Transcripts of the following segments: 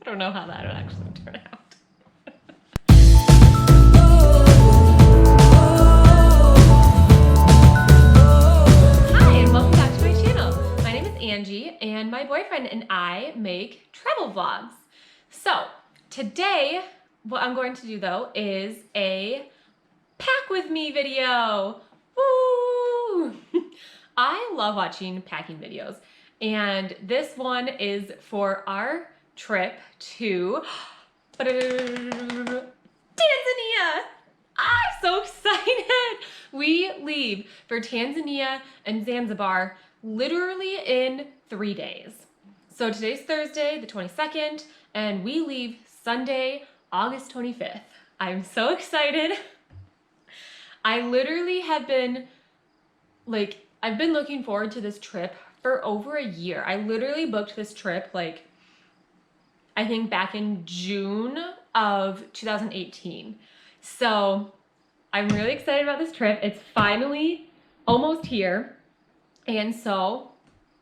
don't know how that would actually turn out. Hi, and welcome back to my channel. My name is Angie, and my boyfriend and I make travel vlogs. So today, what I'm going to do though is a pack with me video. Woo! I love watching packing videos, and this one is for our trip to Tanzania. I'm so excited. We leave for Tanzania and Zanzibar literally in 3 days. So today's Thursday, the 22nd, and we leave Sunday, August 25th. I'm so excited. I literally have been I've been looking forward to this trip for over a year. I literally booked this trip I think back in June of 2018. So I'm really excited about this trip. It's finally almost here. And so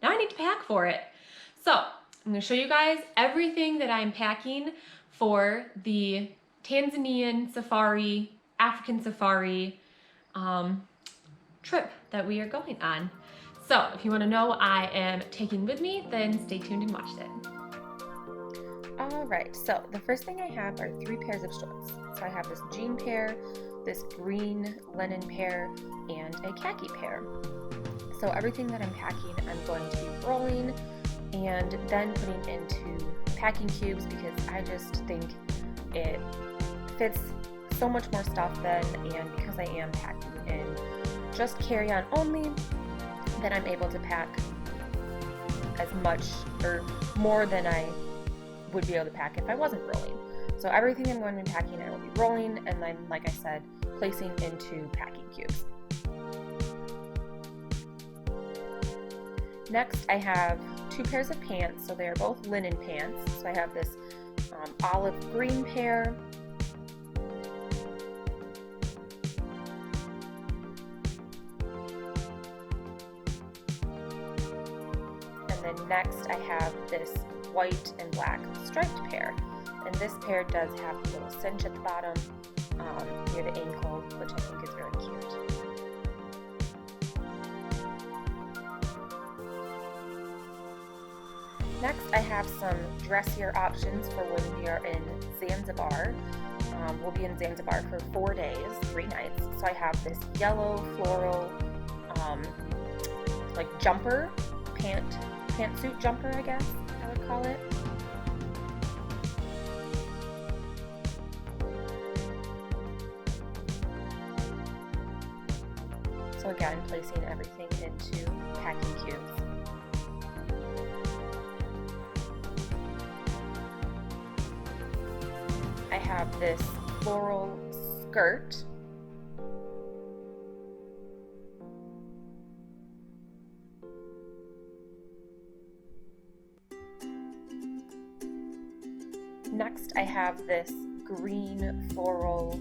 now I need to pack for it. So I'm gonna show you guys everything that I'm packing for the Tanzanian safari, African safari trip that we are going on. So if you want to know what I am taking with me, then stay tuned and watch it. Alright, so the first thing I have are 3 pairs of shorts. So I have this jean pair, this green linen pair, and a khaki pair. So everything that I'm packing, I'm going to be rolling and then putting into packing cubes because I just think it fits so much more stuff then, and because I am packing in just carry-on only, then I'm able to pack as much or more than I would be able to pack if I wasn't rolling. So everything I'm going to be packing, I will be rolling and then, like I said, placing into packing cubes. Next, I have 2 pairs of pants, so they are both linen pants. So I have this olive green pair, and then next I have this white and black striped pair, and this pair does have a little cinch at the bottom near the ankle, which I think is really cute. Next, I have some dressier options for when we are in Zanzibar. We'll be in Zanzibar for 4 days, 3 nights. So I have this yellow floral jumper, pantsuit jumper, I guess I would call it. So again, placing everything into packing cubes. I have this floral skirt. Next, I have this green floral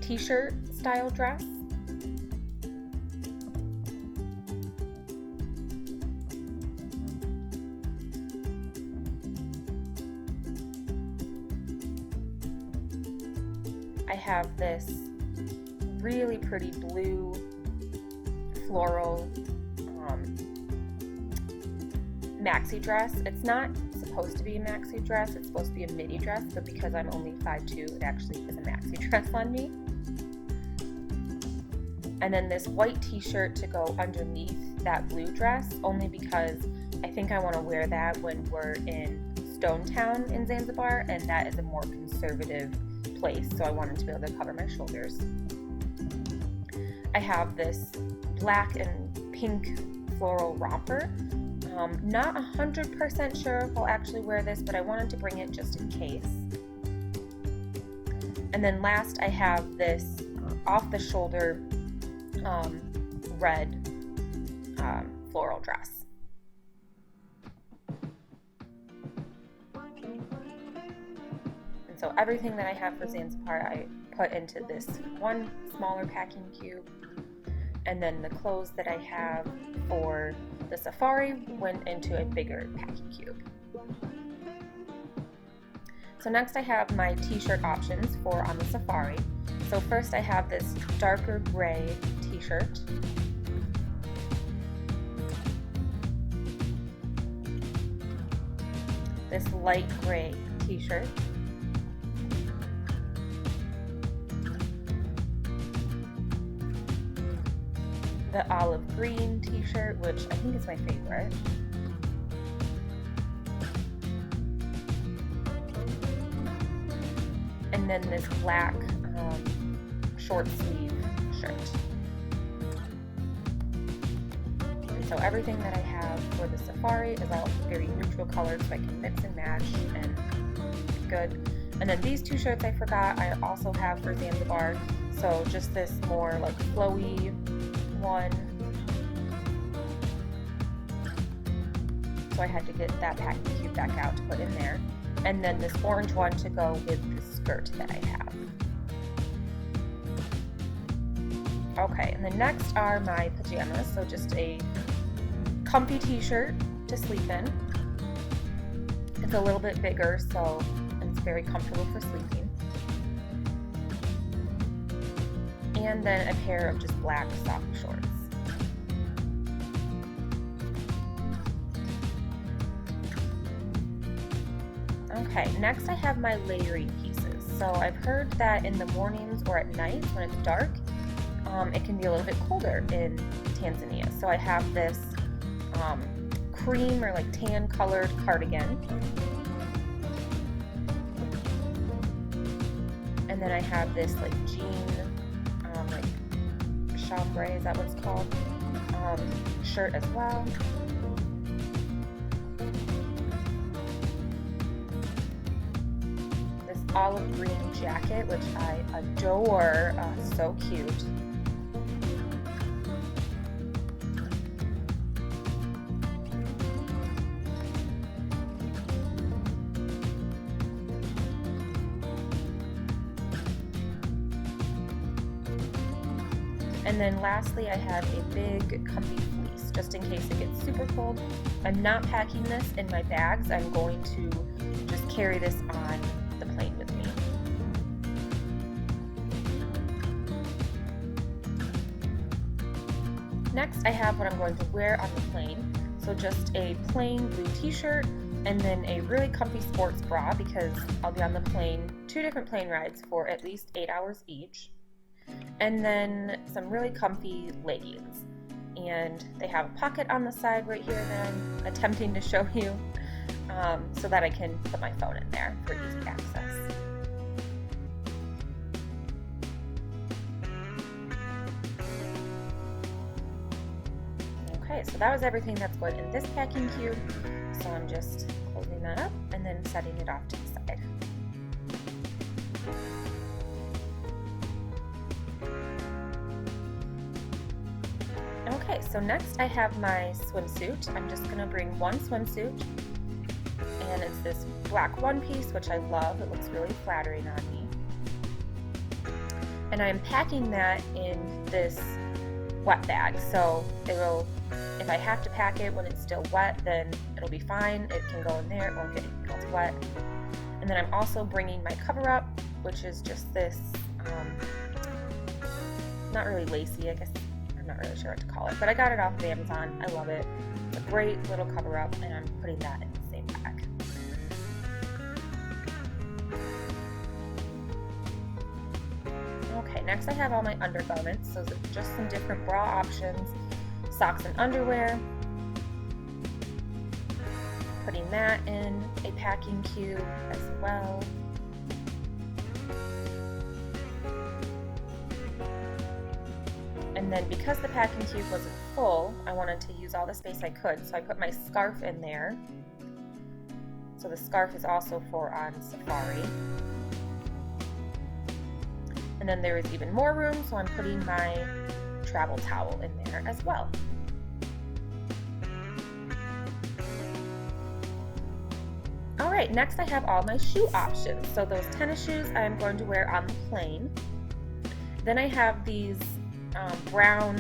t-shirt style dress. I have this really pretty blue floral maxi dress. It's not supposed to be a maxi dress, it's supposed to be a midi dress, but because I'm only 5'2", it actually is a maxi dress on me. And then this white t-shirt to go underneath that blue dress, only because I think I want to wear that when we're in Stone Town in Zanzibar, and that is a more conservative place, so I wanted to be able to cover my shoulders. I have this black and pink floral romper. Not 100% sure if I'll actually wear this, but I wanted to bring it just in case. And then last, I have this off-the-shoulder red floral dress. And so everything that I have for Zanzibar, I put into this one smaller packing cube, and then the clothes that I have for the safari went into a bigger packing cube. So next I have my t-shirt options for on the safari. So first I have this darker gray t-shirt. This light gray t-shirt. The olive green t-shirt, which I think is my favorite. And then this black short sleeve shirt. And so everything that I have for the safari is all very neutral colors, so I can mix and match and good. And then these two shirts I forgot I also have for Zanzibar. So just this more like flowy one. So I had to get that packing cube back out to put in there. And then this orange one to go with the skirt that I have. Okay, and then next are my pajamas. So just a comfy t-shirt to sleep in. It's a little bit bigger, so it's very comfortable for sleeping. And then a pair of just black soft shorts. Okay, next I have my layering pieces. So I've heard that in the mornings or at night when it's dark, it can be a little bit colder in Tanzania. So I have this cream or like tan colored cardigan. And then I have this like jean, like chambray, is that what it's called? Shirt as well. This olive green jacket, which I adore, so cute. And then lastly, I have a big comfy fleece, just in case it gets super cold. I'm not packing this in my bags. I'm going to just carry this on the plane with me. Next, I have what I'm going to wear on the plane. So just a plain blue t-shirt and then a really comfy sports bra because I'll be on the plane, 2 different plane rides for at least 8 hours each. And then some really comfy leggings. And they have a pocket on the side right here that I'm attempting to show you so that I can put my phone in there for easy access. Okay, so that was everything that's going in this packing cube. So I'm just closing that up and then setting it off to the side. Okay, so next I have my swimsuit. I'm just going to bring one swimsuit, and it's this black one piece, which I love. It looks really flattering on me. And I'm packing that in this wet bag, so it will, if I have to pack it when it's still wet, then it'll be fine. It can go in there, it won't get wet. And then I'm also bringing my cover up, which is just this, not really lacy, I guess. I'm not really sure what to call it, but I got it off of Amazon. I love it. It's a great little cover up, and I'm putting that in the same bag. Okay, next I have all my undergarments. So just some different bra options, socks and underwear. Putting that in a packing cube as well. And then because the packing cube wasn't full, I wanted to use all the space I could, so I put my scarf in there. So the scarf is also for on safari. And then there is even more room, so I'm putting my travel towel in there as well. Alright, next I have all my shoe options. So those tennis shoes I'm going to wear on the plane. Then I have these brown,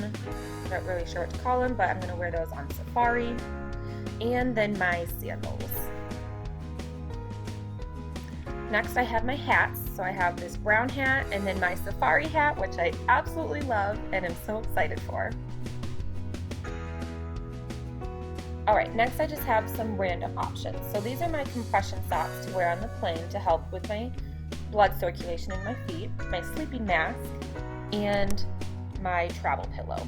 I'm not really sure what to call them, but I'm going to wear those on safari. And then my sandals. Next I have my hats. So I have this brown hat and then my safari hat, which I absolutely love and am so excited for. Alright, next I just have some random options. So these are my compression socks to wear on the plane to help with my blood circulation in my feet, my sleeping mask, and my travel pillow.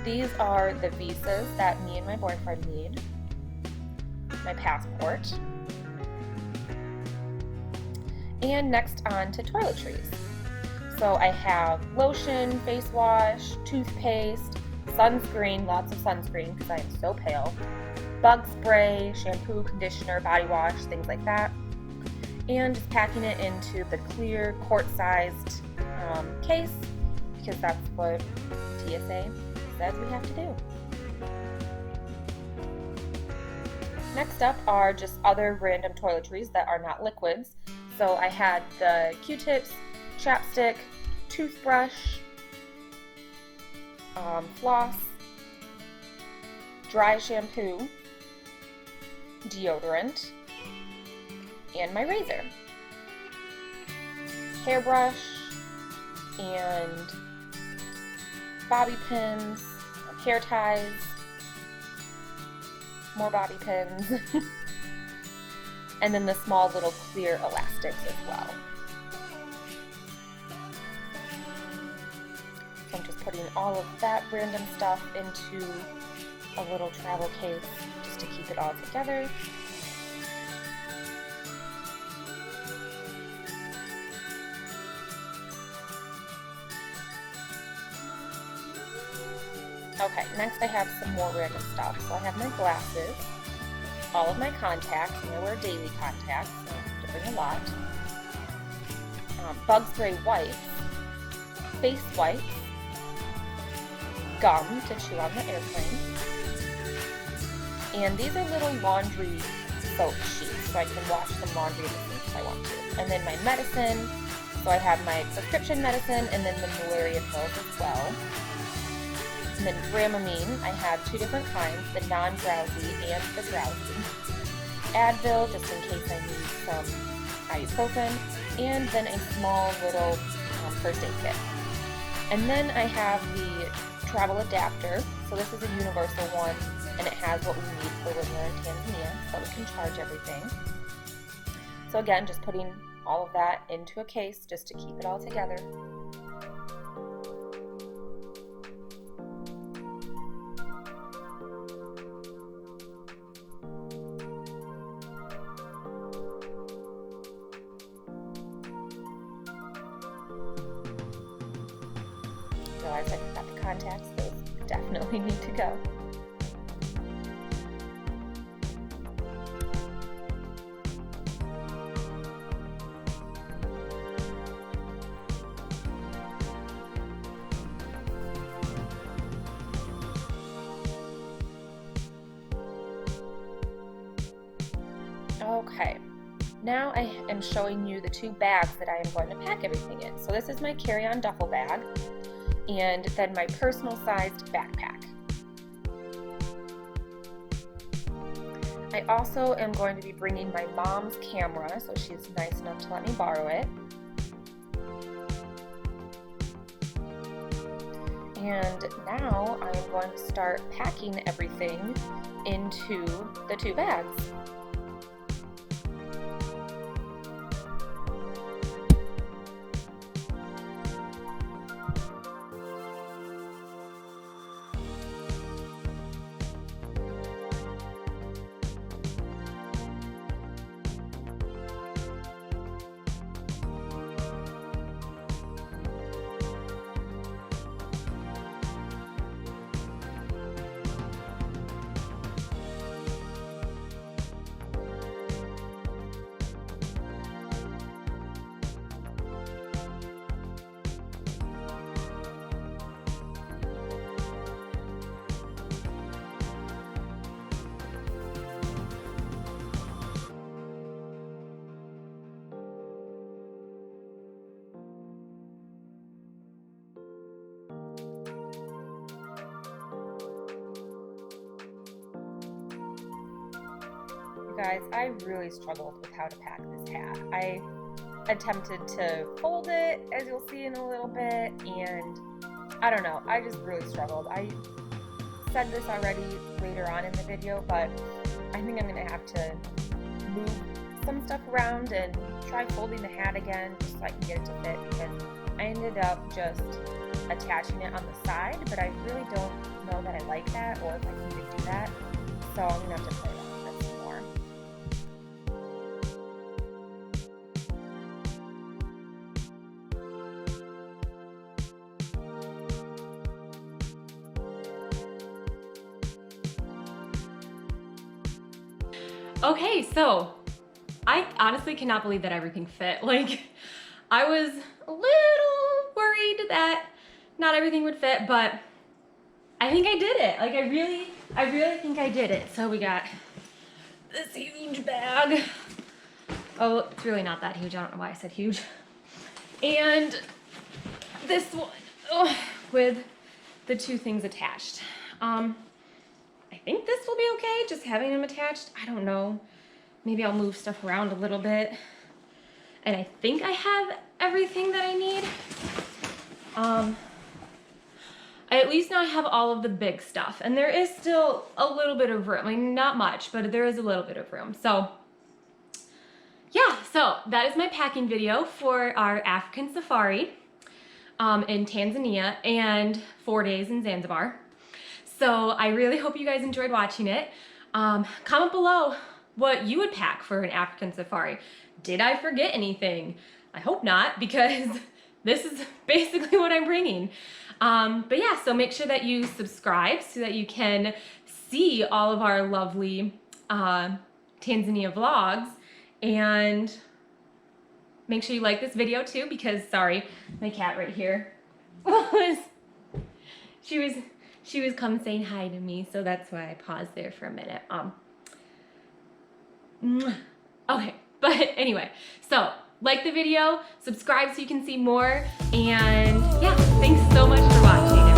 These are the visas that me and my boyfriend need, my passport, and next on to toiletries. So I have lotion, face wash, toothpaste, sunscreen, lots of sunscreen because I am so pale, bug spray, shampoo, conditioner, body wash, things like that, and just packing it into the clear quart-sized case because that's what TSA says we have to do. Next up are just other random toiletries that are not liquids. So I had the Q-tips, chapstick, toothbrush, floss, dry shampoo, deodorant, and my razor, hairbrush, and bobby pins, hair ties, more bobby pins, and then the small little clear elastics as well. So I'm just putting all of that random stuff into a little travel case just to keep it all together. Okay, next I have some more random stuff. So I have my glasses, all of my contacts, and I wear daily contacts, so I have to bring a lot. Bug spray wipes, face wipes, gum to chew on the airplane, and these are little laundry soap sheets, so I can wash some laundry if I want to. And then my medicine, so I have my prescription medicine and then the malaria pills as well. And then Dramamine, I have two different kinds, the non-drowsy and the drowsy. Advil, just in case I need some ibuprofen, and then a small little first aid kit. And then I have the travel adapter, so this is a universal one, and it has what we need for when we're in Tanzania, so we can charge everything. So again, just putting all of that into a case just to keep it all together. Realize I forgot the contacts, those definitely need to go. Okay, now I am showing you the two bags that I am going to pack everything in. So this is my carry-on duffel bag, and then my personal sized backpack. I also am going to be bringing my mom's camera, so she's nice enough to let me borrow it. And now I am going to start packing everything into the two bags. You guys, I really struggled with how to pack this hat. I attempted to fold it, as you'll see in a little bit, and I don't know, I just really struggled. I said this already later on in the video, but I think I'm gonna have to move some stuff around and try folding the hat again just so I can get it to fit, because I ended up just attaching it on the side, but I really don't know that I like that or if I can even do that, so I'm gonna have to play around with it some more. Okay, so I honestly cannot believe that everything fit. Like, I was a little worried that not everything would fit, but I think I did it. Like, I really think I did it. So we got this huge bag. Oh, it's really not that huge. I don't know why I said huge. And this one with the two things attached. I think this will be okay, just having them attached. I don't know. Maybe I'll move stuff around a little bit. And I think I have everything that I need. I at least now have all of the big stuff. And there is still a little bit of room. I mean, not much, but there is a little bit of room. So, yeah. So, that is my packing video for our African safari in Tanzania and 4 days in Zanzibar. So I really hope you guys enjoyed watching it. Comment below what you would pack for an African safari. Did I forget anything? I hope not, because this is basically what I'm bringing. But yeah, so make sure that you subscribe so that you can see all of our lovely Tanzania vlogs. And make sure you like this video too, because sorry, my cat right here she was come saying hi to me, so that's why I paused there for a minute. Okay, but anyway, so like the video, subscribe so you can see more, and yeah, thanks so much for watching.